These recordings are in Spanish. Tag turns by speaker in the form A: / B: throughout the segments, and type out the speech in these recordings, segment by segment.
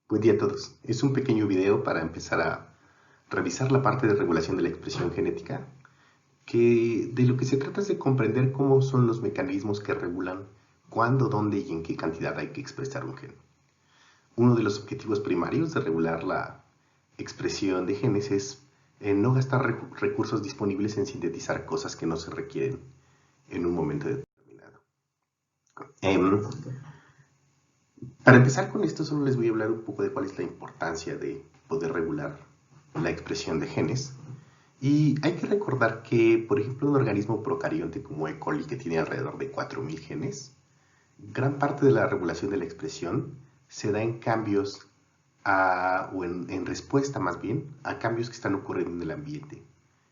A: Buen día a todos. Es un pequeño video para empezar a revisar la parte de regulación de la expresión genética, que de lo que se trata es de comprender cómo son los mecanismos que regulan cuándo, dónde y en qué cantidad hay que expresar un gen. Uno de los objetivos primarios de regular la expresión de genes es no gastar recursos disponibles en sintetizar cosas que no se requieren en un momento determinado. Para empezar con esto, solo les voy a hablar un poco de cuál es la importancia de poder regular la expresión de genes. Y hay que recordar que, por ejemplo, un organismo procarionte como E. coli, que tiene alrededor de 4.000 genes, gran parte de la regulación de la expresión se da en cambios, o en respuesta más bien, a cambios que están ocurriendo en el ambiente,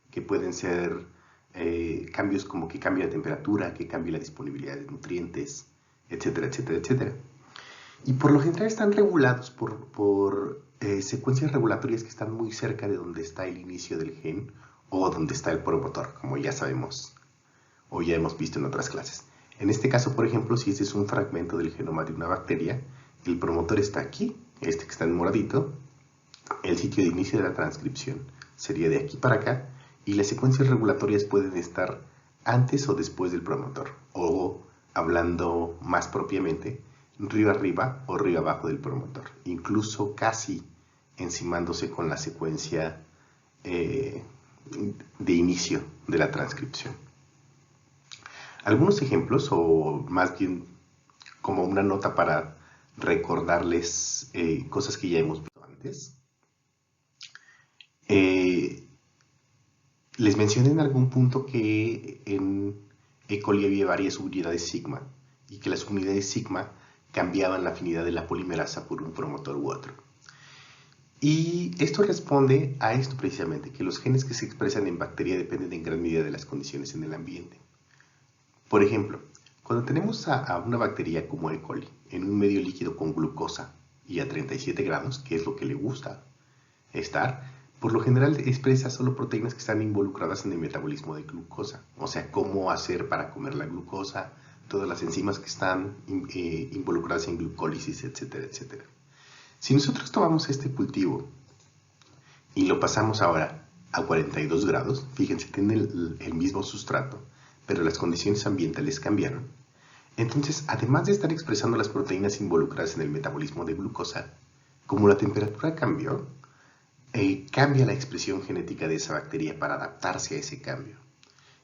A: que pueden ser cambios como que cambie la temperatura, que cambie la disponibilidad de nutrientes, etcétera, etcétera, etcétera. Y por lo general están regulados por secuencias regulatorias que están muy cerca de donde está el inicio del gen o donde está el promotor, como ya sabemos o ya hemos visto en otras clases. En este caso, por ejemplo, si este es un fragmento del genoma de una bacteria, el promotor está aquí, este que está en moradito, el sitio de inicio de la transcripción sería de aquí para acá, y las secuencias regulatorias pueden estar antes o después del promotor, o hablando más propiamente, río arriba o río abajo del promotor, incluso casi encimándose con la secuencia de inicio de la transcripción. Algunos ejemplos, o más bien como una nota para recordarles cosas que ya hemos visto antes. Les mencioné en algún punto que en E. coli había varias unidades sigma y que las unidades sigma cambiaban la afinidad de la polimerasa por un promotor u otro. Y esto responde a esto precisamente, que los genes que se expresan en bacteria dependen en gran medida de las condiciones en el ambiente. Por ejemplo, cuando tenemos a una bacteria como E. coli en un medio líquido con glucosa y a 37 grados, que es lo que le gusta estar, por lo general expresa solo proteínas que están involucradas en el metabolismo de glucosa, o sea, cómo hacer para comer la glucosa, todas las enzimas que están involucradas en glucólisis, etcétera, etcétera. Si nosotros tomamos este cultivo y lo pasamos ahora a 42 grados, fíjense, tiene el mismo sustrato, pero las condiciones ambientales cambiaron. Entonces, además de estar expresando las proteínas involucradas en el metabolismo de glucosa, como la temperatura cambió, cambia la expresión genética de esa bacteria para adaptarse a ese cambio.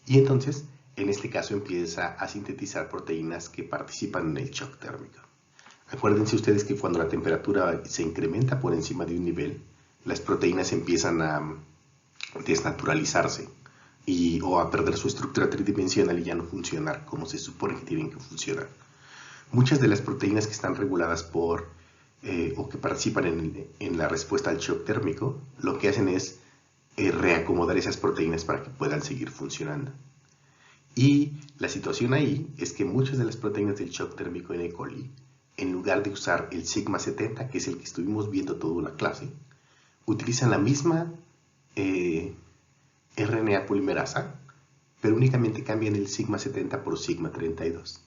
A: Y entonces, en este caso, empieza a sintetizar proteínas que participan en el shock térmico. Acuérdense ustedes que cuando la temperatura se incrementa por encima de un nivel, las proteínas empiezan a desnaturalizarse o a perder su estructura tridimensional y ya no funcionar como se supone que tienen que funcionar. Muchas de las proteínas que están reguladas por o que participan en la respuesta al shock térmico, lo que hacen es reacomodar esas proteínas para que puedan seguir funcionando. Y la situación ahí es que muchas de las proteínas del shock térmico en E. coli, en lugar de usar el sigma 70, que es el que estuvimos viendo toda la clase, utilizan la misma RNA polimerasa, pero únicamente cambian el sigma 70 por sigma 32.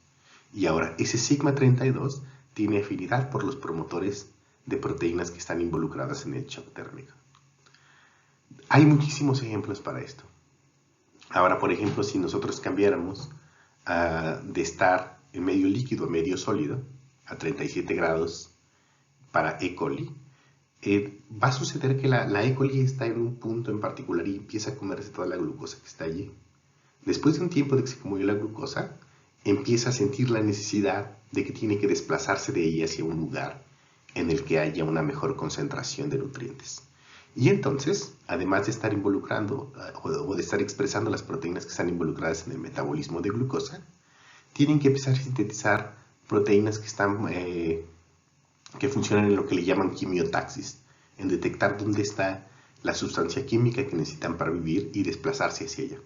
A: Y ahora, ese sigma 32 tiene afinidad por los promotores de proteínas que están involucradas en el shock térmico. Hay muchísimos ejemplos para esto. Ahora, por ejemplo, si nosotros cambiáramos de estar en medio líquido a medio sólido, a 37 grados para E. coli, va a suceder que la E. coli está en un punto en particular y empieza a comerse toda la glucosa que está allí. Después de un tiempo de que se comió la glucosa, empieza a sentir la necesidad de que tiene que desplazarse de ella hacia un lugar en el que haya una mejor concentración de nutrientes. Y entonces, además de estar involucrando o de estar expresando las proteínas que están involucradas en el metabolismo de glucosa, tienen que empezar a sintetizar proteínas que funcionan en lo que le llaman quimiotaxis, en detectar dónde está la sustancia química que necesitan para vivir y desplazarse hacia ella.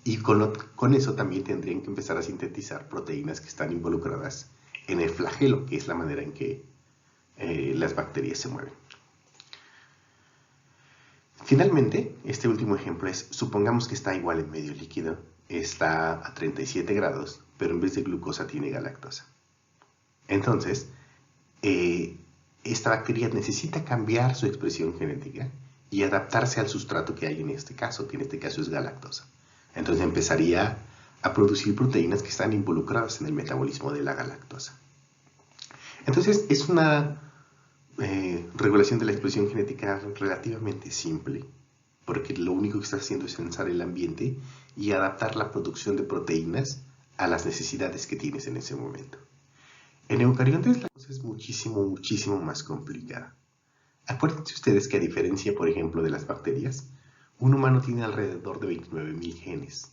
A: Y con eso también tendrían que empezar a sintetizar proteínas que están involucradas en el flagelo, que es la manera en que las bacterias se mueven. Finalmente, este último ejemplo es, supongamos que está igual en medio líquido, está a 37 grados, pero en vez de glucosa tiene galactosa. Entonces, esta bacteria necesita cambiar su expresión genética y adaptarse al sustrato que hay en este caso, que en este caso es galactosa. Entonces empezaría a producir proteínas que están involucradas en el metabolismo de la galactosa. Entonces es una regulación de la expresión genética relativamente simple, porque lo único que está haciendo es censar el ambiente y adaptar la producción de proteínas a las necesidades que tienes en ese momento. En eucariontes la cosa es muchísimo más complicada. Acuérdense ustedes que a diferencia, por ejemplo, de las bacterias, un humano tiene alrededor de 29.000 genes.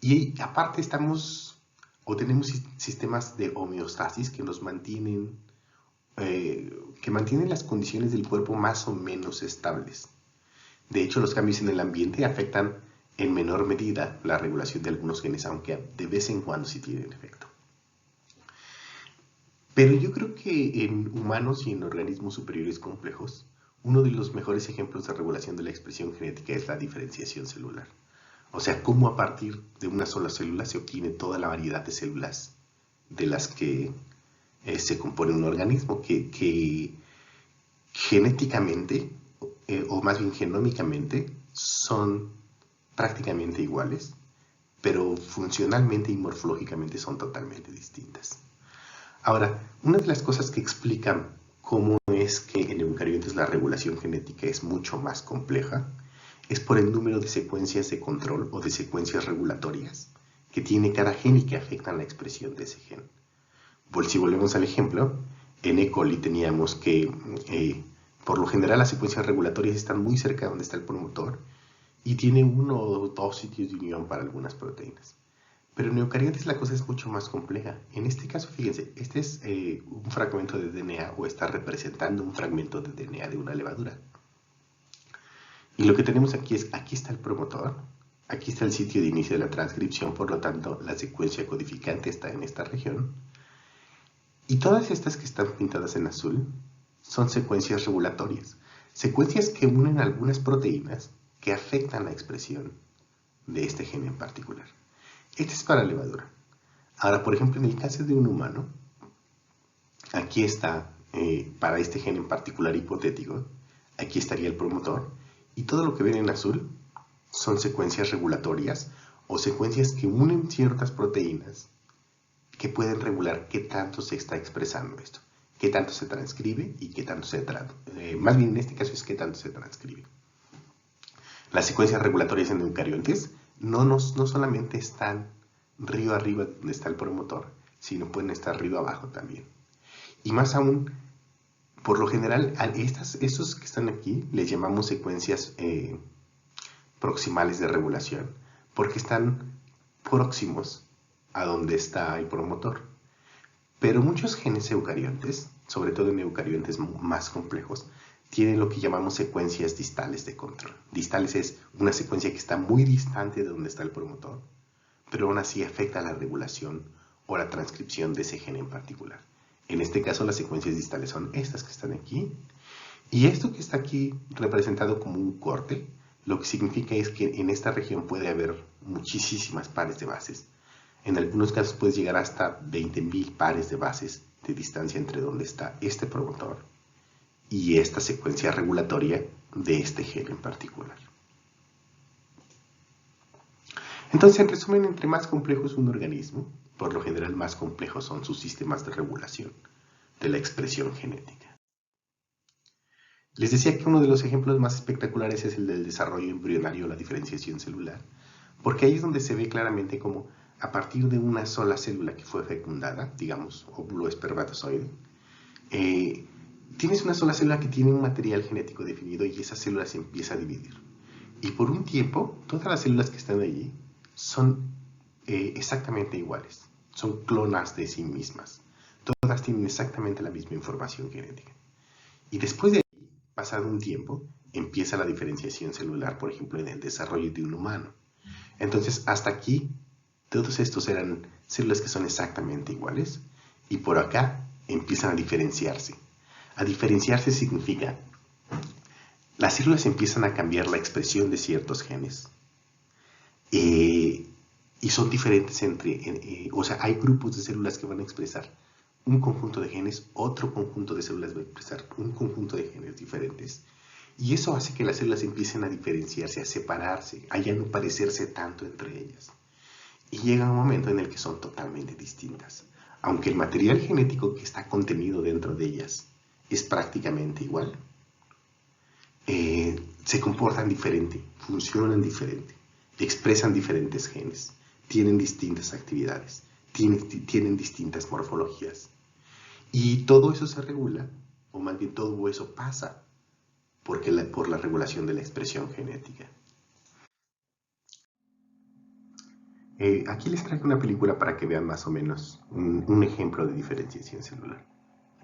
A: Y aparte tenemos sistemas de homeostasis que nos mantienen, que mantienen las condiciones del cuerpo más o menos estables. De hecho, los cambios en el ambiente afectan en menor medida la regulación de algunos genes, aunque de vez en cuando sí tienen efecto. Pero yo creo que en humanos y en organismos superiores complejos, uno de los mejores ejemplos de regulación de la expresión genética es la diferenciación celular. O sea, cómo a partir de una sola célula se obtiene toda la variedad de células de las que se compone un organismo, que genéticamente, o más bien genómicamente, son prácticamente iguales, pero funcionalmente y morfológicamente son totalmente distintas. Ahora, una de las cosas que explican cómo es que en eucariontes la regulación genética es mucho más compleja es por el número de secuencias de control o de secuencias regulatorias que tiene cada gen y que afectan la expresión de ese gen. Si volvemos al ejemplo, en E. coli teníamos que, por lo general, las secuencias regulatorias están muy cerca de donde está el promotor y tiene 1 o 2 sitios de unión para algunas proteínas. Pero en eucariontes la cosa es mucho más compleja. En este caso, fíjense, este es un fragmento de DNA o está representando un fragmento de DNA de una levadura. Y lo que tenemos aquí es, aquí está el promotor, aquí está el sitio de inicio de la transcripción, por lo tanto la secuencia codificante está en esta región. Y todas estas que están pintadas en azul son secuencias regulatorias, secuencias que unen algunas proteínas que afectan la expresión de este gen en particular. Este es para levadura. Ahora, por ejemplo, en el caso de un humano, aquí está, para este gen en particular hipotético, aquí estaría el promotor, y todo lo que ven en azul son secuencias regulatorias o secuencias que unen ciertas proteínas que pueden regular qué tanto se está expresando esto, qué tanto se transcribe y qué tanto se traduce. Más bien en este caso es qué tanto se transcribe. Las secuencias regulatorias en eucariontes no solamente están río arriba donde está el promotor, sino pueden estar río abajo también. Y más aún, por lo general, a estos que están aquí les llamamos secuencias proximales de regulación, porque están próximos a donde está el promotor. Pero muchos genes eucariontes, sobre todo en eucariontes más complejos, tienen lo que llamamos secuencias distales de control. Distales es una secuencia que está muy distante de donde está el promotor, pero aún así afecta la regulación o la transcripción de ese gen en particular. En este caso las secuencias distales son estas que están aquí, y esto que está aquí representado como un corte, lo que significa es que en esta región puede haber muchísimas pares de bases. En algunos casos puedes llegar hasta 20.000 pares de bases de distancia entre donde está este promotor y esta secuencia regulatoria de este gen en particular. Entonces, en resumen, entre más complejo es un organismo, por lo general más complejos son sus sistemas de regulación de la expresión genética. Les decía que uno de los ejemplos más espectaculares es el del desarrollo embrionario o la diferenciación celular, porque ahí es donde se ve claramente cómo a partir de una sola célula que fue fecundada, digamos óvulo espermatozoide, tienes una sola célula que tiene un material genético definido y esa célula se empieza a dividir. Y por un tiempo, todas las células que están allí son exactamente iguales, son clonas de sí mismas. Todas tienen exactamente la misma información genética. Y después de ahí, pasado un tiempo, empieza la diferenciación celular, por ejemplo, en el desarrollo de un humano. Entonces, hasta aquí, todos estos eran células que son exactamente iguales, y por acá empiezan a diferenciarse. A diferenciarse significa, las células empiezan a cambiar la expresión de ciertos genes, y son diferentes o sea, hay grupos de células que van a expresar un conjunto de genes, otro conjunto de células va a expresar un conjunto de genes diferentes. Y eso hace que las células empiecen a diferenciarse, a separarse, a ya no parecerse tanto entre ellas. Y llega un momento en el que son totalmente distintas. Aunque el material genético que está contenido dentro de ellas es prácticamente igual, se comportan diferente, funcionan diferente, expresan diferentes genes, tienen distintas actividades, tienen distintas morfologías. Y todo eso se regula, o más bien todo eso pasa por la regulación de la expresión genética. Aquí les traigo una película para que vean más o menos un ejemplo de diferenciación celular.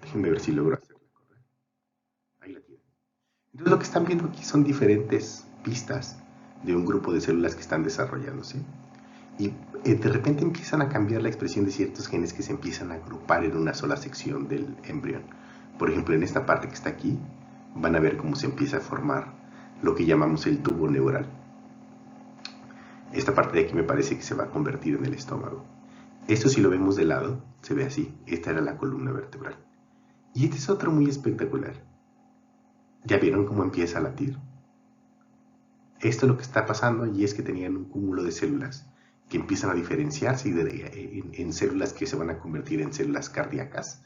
A: Déjenme ver si logro hacerla correcta. Ahí la tienen. Entonces lo que están viendo aquí son diferentes pistas de un grupo de células que están desarrollándose. Y de repente empiezan a cambiar la expresión de ciertos genes que se empiezan a agrupar en una sola sección del embrión. Por ejemplo, en esta parte que está aquí, van a ver cómo se empieza a formar lo que llamamos el tubo neural. Esta parte de aquí me parece que se va a convertir en el estómago. Esto, si lo vemos de lado, se ve así. Esta era la columna vertebral. Y este es otro muy espectacular. ¿Ya vieron cómo empieza a latir? Esto es lo que está pasando y es que tenían un cúmulo de células que empiezan a diferenciarse en células que se van a convertir en células cardíacas,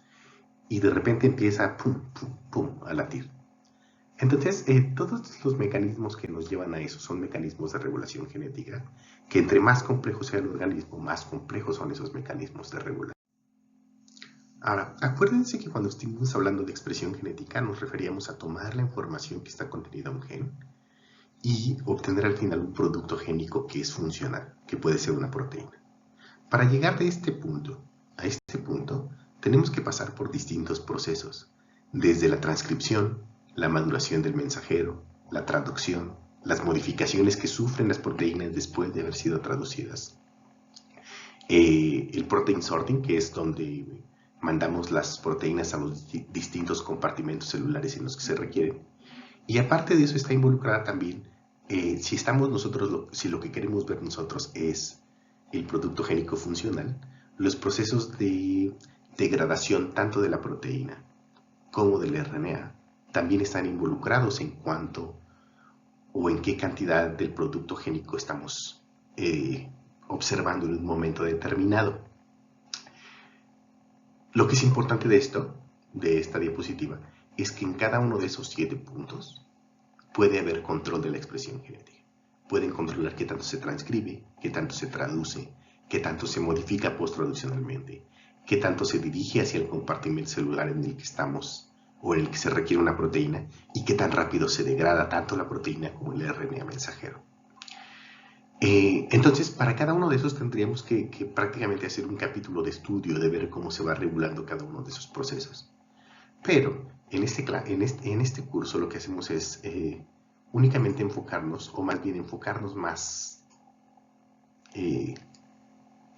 A: y de repente empieza pum, pum, pum a latir. Entonces, todos los mecanismos que nos llevan a eso son mecanismos de regulación genética, que entre más complejo sea el organismo, más complejos son esos mecanismos de regulación. Ahora, acuérdense que cuando estuvimos hablando de expresión genética nos referíamos a tomar la información que está contenida en un gen y obtener al final un producto génico que es funcional, que puede ser una proteína. Para llegar de este punto a este punto, tenemos que pasar por distintos procesos, desde la transcripción, la maduración del mensajero, la traducción, las modificaciones que sufren las proteínas después de haber sido traducidas, el protein sorting, que es donde mandamos las proteínas a los distintos compartimentos celulares en los que se requieren. Y aparte de eso está involucrada también, si lo que queremos ver nosotros es el producto génico funcional, los procesos de degradación tanto de la proteína como del RNA también están involucrados en cuanto o en qué cantidad del producto génico estamos observando en un momento determinado. Lo que es importante de esta diapositiva, es que en cada uno de esos 7 puntos puede haber control de la expresión genética. Pueden controlar qué tanto se transcribe, qué tanto se traduce, qué tanto se modifica posttraduccionalmente, qué tanto se dirige hacia el compartimento celular en el que estamos o en el que se requiere una proteína, y qué tan rápido se degrada tanto la proteína como el RNA mensajero. Entonces, para cada uno de esos tendríamos que prácticamente hacer un capítulo de estudio de ver cómo se va regulando cada uno de esos procesos. Pero en este curso lo que hacemos es únicamente enfocarnos, o más bien enfocarnos más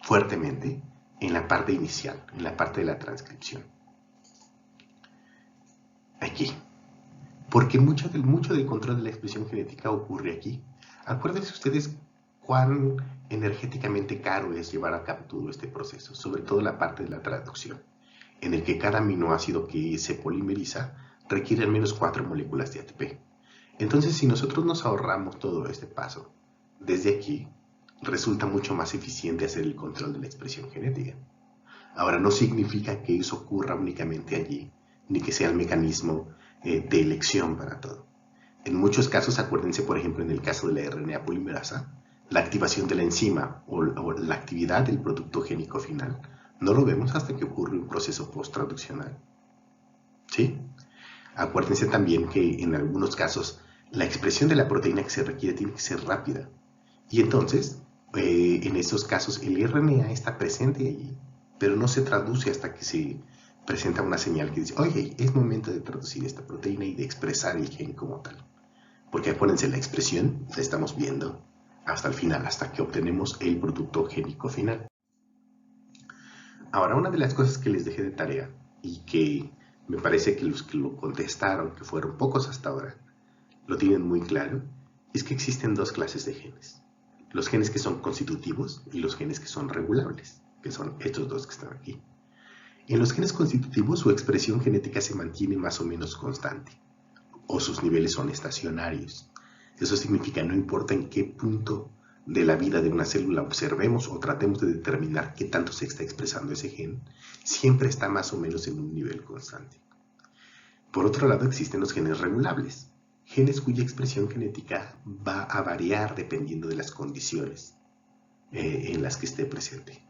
A: fuertemente en la parte inicial, en la parte de la transcripción. Aquí. Porque mucho del control de la expresión genética ocurre aquí. Acuérdense ustedes cuán energéticamente caro es llevar a cabo todo este proceso, sobre todo la parte de la traducción, en el que cada aminoácido que se polimeriza requiere al menos 4 moléculas de ATP. Entonces, si nosotros nos ahorramos todo este paso, desde aquí, resulta mucho más eficiente hacer el control de la expresión genética. Ahora, no significa que eso ocurra únicamente allí, ni que sea el mecanismo de elección para todo. En muchos casos, acuérdense, por ejemplo, en el caso de la RNA polimerasa, la activación de la enzima o la actividad del producto génico final no lo vemos hasta que ocurre un proceso post-traduccional. ¿Sí? Acuérdense también que en algunos casos la expresión de la proteína que se requiere tiene que ser rápida. Y entonces, en esos casos, el RNA está presente allí, pero no se traduce hasta que se presenta una señal que dice, oye, es momento de traducir esta proteína y de expresar el gen como tal. Porque acuérdense, la expresión la estamos viendo hasta el final, hasta que obtenemos el producto génico final. Ahora, una de las cosas que les dejé de tarea y que me parece que los que lo contestaron, que fueron pocos hasta ahora, lo tienen muy claro, es que existen 2 clases de genes. Los genes que son constitutivos y los genes que son regulables, que son estos 2 que están aquí. En los genes constitutivos su expresión genética se mantiene más o menos constante, o sus niveles son estacionarios. Eso significa no importa en qué punto de la vida de una célula observemos o tratemos de determinar qué tanto se está expresando ese gen, siempre está más o menos en un nivel constante. Por otro lado, existen los genes regulables, genes cuya expresión genética va a variar dependiendo de las condiciones en las que esté presente.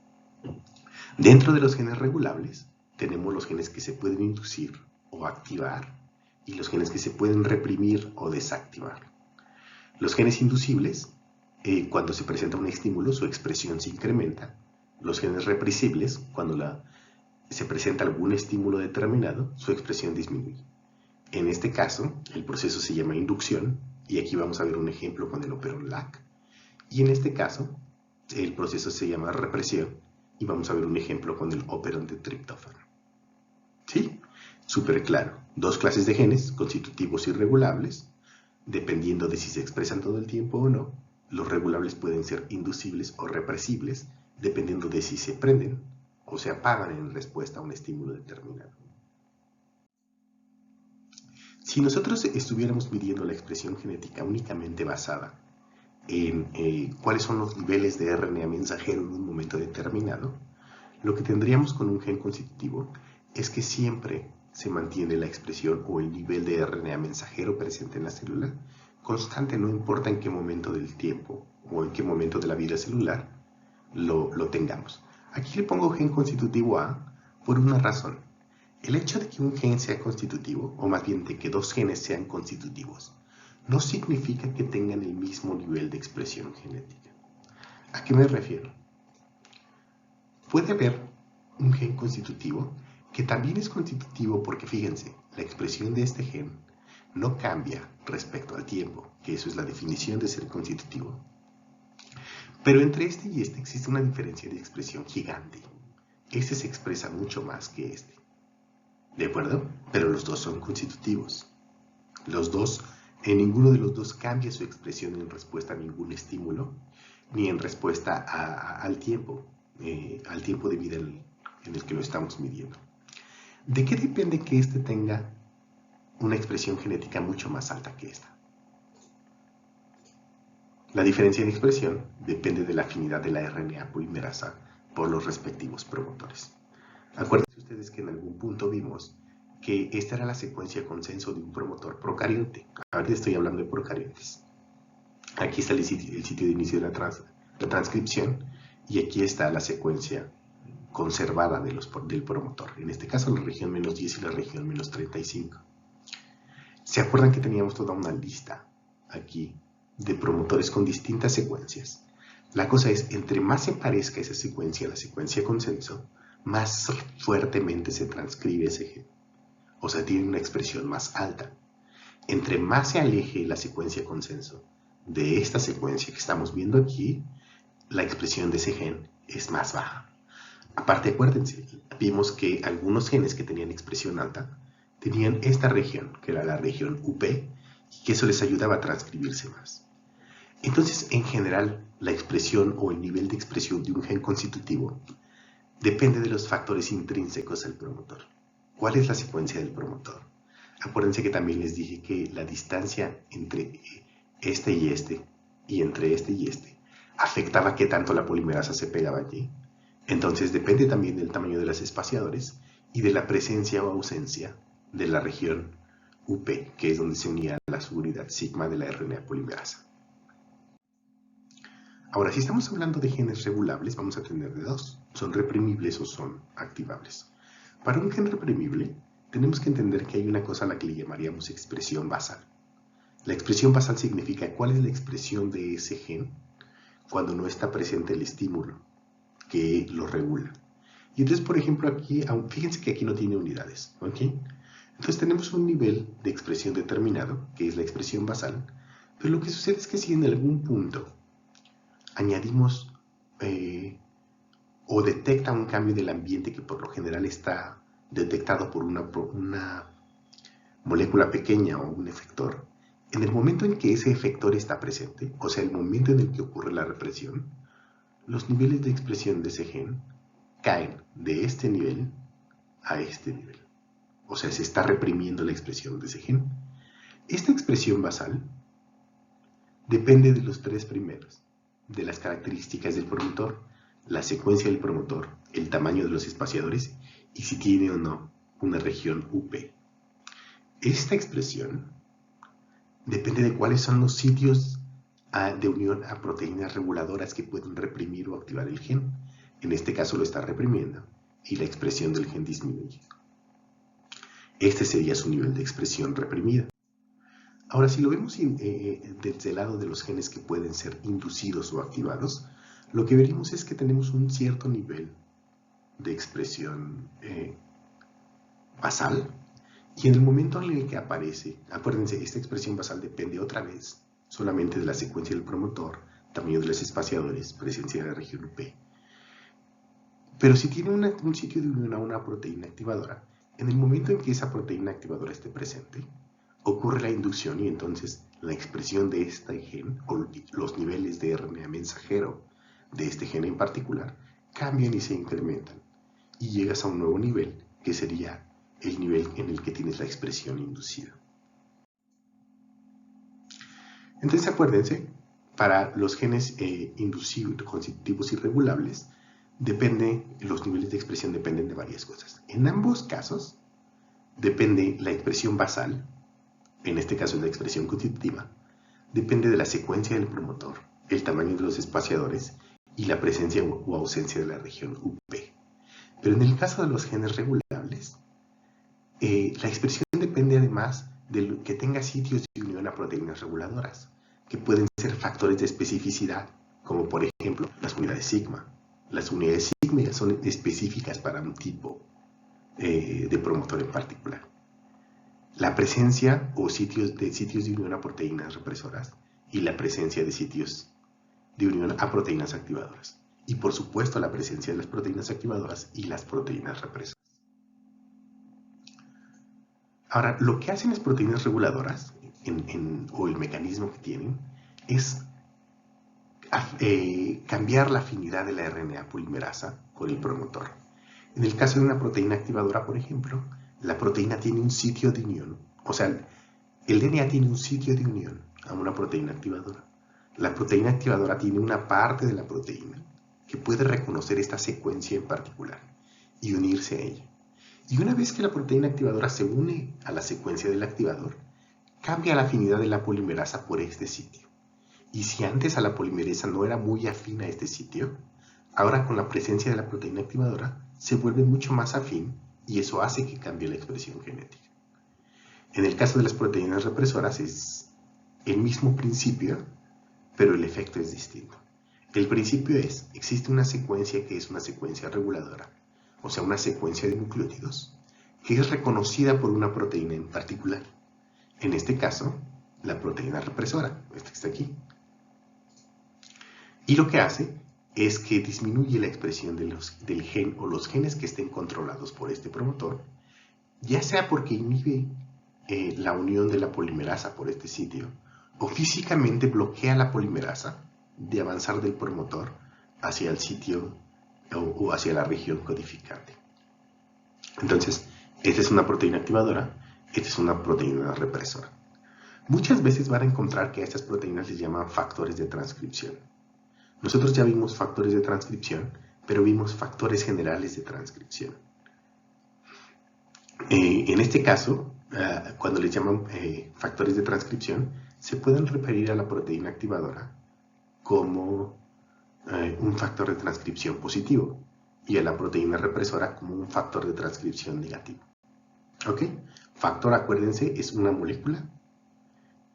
A: Dentro de los genes regulables tenemos los genes que se pueden inducir o activar y los genes que se pueden reprimir o desactivar. Los genes inducibles, cuando se presenta un estímulo, su expresión se incrementa. Los genes represibles, cuando se presenta algún estímulo determinado, su expresión disminuye. En este caso, el proceso se llama inducción, y aquí vamos a ver un ejemplo con el operón LAC. Y en este caso, el proceso se llama represión, y vamos a ver un ejemplo con el operón de triptófano. ¿Sí? Súper claro. Dos clases de genes, constitutivos y regulables, dependiendo de si se expresan todo el tiempo o no. Los regulables pueden ser inducibles o represibles, dependiendo de si se prenden o se apagan en respuesta a un estímulo determinado. Si nosotros estuviéramos midiendo la expresión genética únicamente basada en cuáles son los niveles de RNA mensajero en un momento determinado, lo que tendríamos con un gen constitutivo es que siempre se mantiene la expresión o el nivel de RNA mensajero presente en la célula constante, no importa en qué momento del tiempo o en qué momento de la vida celular lo tengamos. Aquí le pongo gen constitutivo A por una razón. El hecho de que un gen sea constitutivo, o más bien de que dos genes sean constitutivos, no significa que tengan el mismo nivel de expresión genética. ¿A qué me refiero? Puede haber un gen constitutivo que también es constitutivo porque, fíjense, la expresión de este gen no cambia respecto al tiempo, que eso es la definición de ser constitutivo. Pero entre este y este existe una diferencia de expresión gigante. Este se expresa mucho más que este. ¿De acuerdo? Pero los dos son constitutivos. Ninguno de los dos cambia su expresión en respuesta a ningún estímulo, ni en respuesta al tiempo de vida en el que lo estamos midiendo. ¿De qué depende que este tenga una expresión genética mucho más alta que esta? La diferencia en expresión depende de la afinidad de la RNA polimerasa por los respectivos promotores. Acuérdense ustedes que en algún punto vimos que esta era la secuencia de consenso de un promotor procarionte. Ahorita estoy hablando de procariontes. Aquí está el sitio de inicio de la transcripción y aquí está la secuencia conservada del promotor. En este caso la región menos 10 y la región menos 35. ¿Se acuerdan que teníamos toda una lista aquí de promotores con distintas secuencias? La cosa es, entre más se parezca esa secuencia a la secuencia consenso, más fuertemente se transcribe ese gen. O sea, tiene una expresión más alta. Entre más se aleje la secuencia consenso de esta secuencia que estamos viendo aquí, la expresión de ese gen es más baja. Aparte, acuérdense, vimos que algunos genes que tenían expresión alta tenían esta región, que era la región UP, y que eso les ayudaba a transcribirse más. Entonces, en general, la expresión o el nivel de expresión de un gen constitutivo depende de los factores intrínsecos al promotor. ¿Cuál es la secuencia del promotor? Acuérdense que también les dije que la distancia entre este y entre este y este, afectaba qué tanto la polimerasa se pegaba allí. Entonces depende también del tamaño de los espaciadores y de la presencia o ausencia de la región UP, que es donde se unía la subunidad sigma de la RNA polimerasa. Ahora, si estamos hablando de genes regulables, vamos a tener de dos. Son reprimibles o son activables. Para un gen reprimible, tenemos que entender que hay una cosa a la que le llamaríamos expresión basal. La expresión basal significa cuál es la expresión de ese gen cuando no está presente el estímulo que lo regula. Y entonces, por ejemplo, aquí, fíjense que aquí no tiene unidades, ¿ok? Entonces tenemos un nivel de expresión determinado, que es la expresión basal, pero lo que sucede es que si en algún punto añadimos o detecta un cambio del ambiente que por lo general está detectado por una molécula pequeña o un efector, en el momento en que ese efector está presente, o sea, el momento en el que ocurre la represión, los niveles de expresión de ese gen caen de este nivel a este nivel. O sea, se está reprimiendo la expresión de ese gen. Esta expresión basal depende de los tres primeros, de las características del promotor, la secuencia del promotor, el tamaño de los espaciadores y si tiene o no una región UP. Esta expresión depende de cuáles son los sitios de unión a proteínas reguladoras que pueden reprimir o activar el gen. En este caso lo está reprimiendo y la expresión del gen disminuye. Este sería su nivel de expresión reprimida. Ahora, si lo vemos desde el lado de los genes que pueden ser inducidos o activados, lo que veremos es que tenemos un cierto nivel de expresión basal, y en el momento en el que aparece, acuérdense, esta expresión basal depende otra vez solamente de la secuencia del promotor, tamaño de los espaciadores, presencia de la región UP. Pero si tiene un sitio de unión a una proteína activadora, en el momento en que esa proteína activadora esté presente, ocurre la inducción y entonces la expresión de este gen o los niveles de RNA mensajero de este gen en particular cambian y se incrementan y llegas a un nuevo nivel que sería el nivel en el que tienes la expresión inducida. Entonces acuérdense, para los genes inducidos constitutivos irregulables, los niveles de expresión dependen de varias cosas. En ambos casos depende la expresión basal, en este caso es la expresión constitutiva, depende de la secuencia del promotor, el tamaño de los espaciadores y la presencia o ausencia de la región UP. Pero en el caso de los genes regulables, la expresión depende además de que tenga sitios de unión a proteínas reguladoras, que pueden ser factores de especificidad, como por ejemplo las unidades sigma. Las unidades sigma son específicas para un tipo de promotor en particular. La presencia o sitios de unión a proteínas represoras y la presencia de sitios de unión a proteínas activadoras. Y por supuesto la presencia de las proteínas activadoras y las proteínas represoras. Ahora, lo que hacen las proteínas reguladoras, o el mecanismo que tienen, es cambiar la afinidad de la RNA polimerasa con el promotor. En el caso de una proteína activadora, por ejemplo, la proteína tiene un sitio de unión, o sea, el DNA tiene un sitio de unión a una proteína activadora. La proteína activadora tiene una parte de la proteína que puede reconocer esta secuencia en particular y unirse a ella. Y una vez que la proteína activadora se une a la secuencia del activador, cambia la afinidad de la polimerasa por este sitio. Y si antes a la polimerasa no era muy afín a este sitio, ahora con la presencia de la proteína activadora se vuelve mucho más afín y eso hace que cambie la expresión genética. En el caso de las proteínas represoras es el mismo principio, pero el efecto es distinto. El principio es, existe una secuencia que es una secuencia reguladora, o sea, una secuencia de nucleótidos, que es reconocida por una proteína en particular. En este caso, la proteína represora, esta que está aquí. Y lo que hace es que disminuye la expresión del gen o los genes que estén controlados por este promotor, ya sea porque inhibe la unión de la polimerasa por este sitio, o físicamente bloquea la polimerasa de avanzar del promotor hacia el sitio o hacia la región codificante. Entonces, esta es una proteína activadora, esta es una proteína represora. Muchas veces van a encontrar que a estas proteínas les llaman factores de transcripción. Nosotros ya vimos factores de transcripción, pero vimos factores generales de transcripción. En este caso, cuando les llaman factores de transcripción, se pueden referir a la proteína activadora como un factor de transcripción positivo y a la proteína represora como un factor de transcripción negativo. ¿Ok? Factor, acuérdense, es una molécula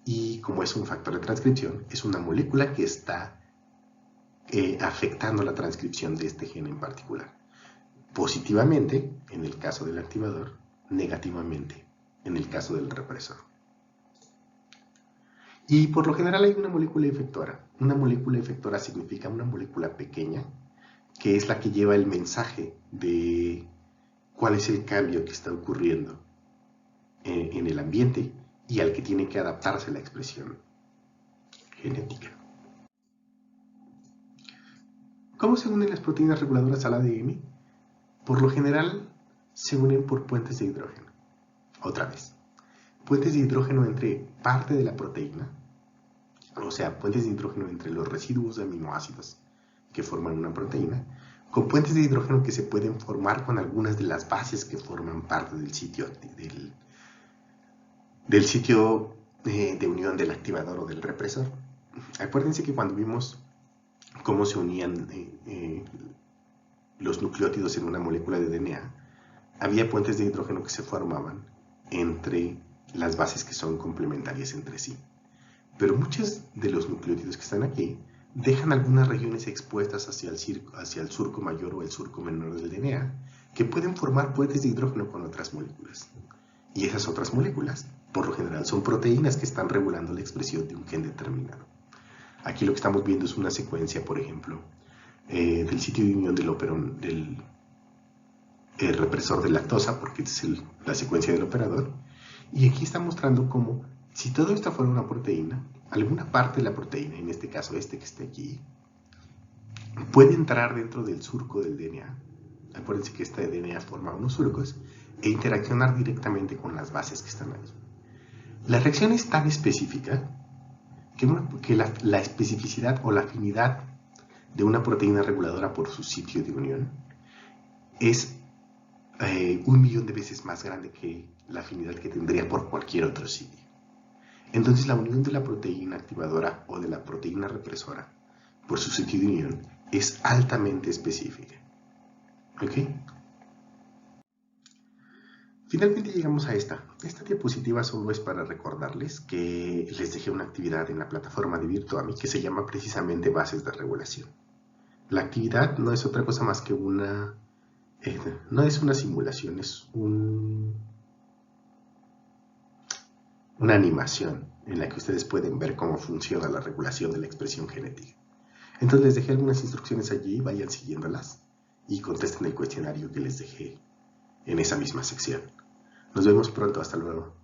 A: y como es un factor de transcripción, es una molécula que está afectando la transcripción de este gen en particular. Positivamente, en el caso del activador, negativamente, en el caso del represor. Y por lo general hay una molécula efectora. Una molécula efectora significa una molécula pequeña, que es la que lleva el mensaje de cuál es el cambio que está ocurriendo en el ambiente y al que tiene que adaptarse la expresión genética. ¿Cómo se unen las proteínas reguladoras al ADN? Por lo general, se unen por puentes de hidrógeno. Otra vez, puentes de hidrógeno entre parte de la proteína, o sea, puentes de hidrógeno entre los residuos de aminoácidos que forman una proteína, con puentes de hidrógeno que se pueden formar con algunas de las bases que forman parte del sitio de unión del activador o del represor. Acuérdense que cuando vimos cómo se unían los nucleótidos en una molécula de DNA, había puentes de hidrógeno que se formaban entre las bases que son complementarias entre sí. Pero muchos de los nucleótidos que están aquí dejan algunas regiones expuestas hacia el surco mayor o el surco menor del DNA, que pueden formar puentes de hidrógeno con otras moléculas. Y esas otras moléculas, por lo general, son proteínas que están regulando la expresión de un gen determinado. Aquí lo que estamos viendo es una secuencia, por ejemplo, del sitio de unión del represor de lactosa, porque es la secuencia del operador. Y aquí está mostrando cómo, si todo esto fuera una proteína, alguna parte de la proteína, en este caso que esté aquí, puede entrar dentro del surco del DNA. Acuérdense que este DNA forma unos surcos e interaccionar directamente con las bases que están ahí. La reacción es tan específica que la especificidad o la afinidad de una proteína reguladora por su sitio de unión es 1.000.000 de veces más grande que la afinidad que tendría por cualquier otro sitio. Entonces la unión de la proteína activadora o de la proteína represora por su sitio de unión es altamente específica. ¿Ok? Finalmente llegamos a esta. Esta diapositiva solo es para recordarles que les dejé una actividad en la plataforma de Virtuami que se llama precisamente Bases de Regulación. La actividad no es otra cosa más que no es una simulación, es una animación en la que ustedes pueden ver cómo funciona la regulación de la expresión genética. Entonces les dejé algunas instrucciones allí, vayan siguiéndolas y contesten el cuestionario que les dejé en esa misma sección. Nos vemos pronto, hasta luego.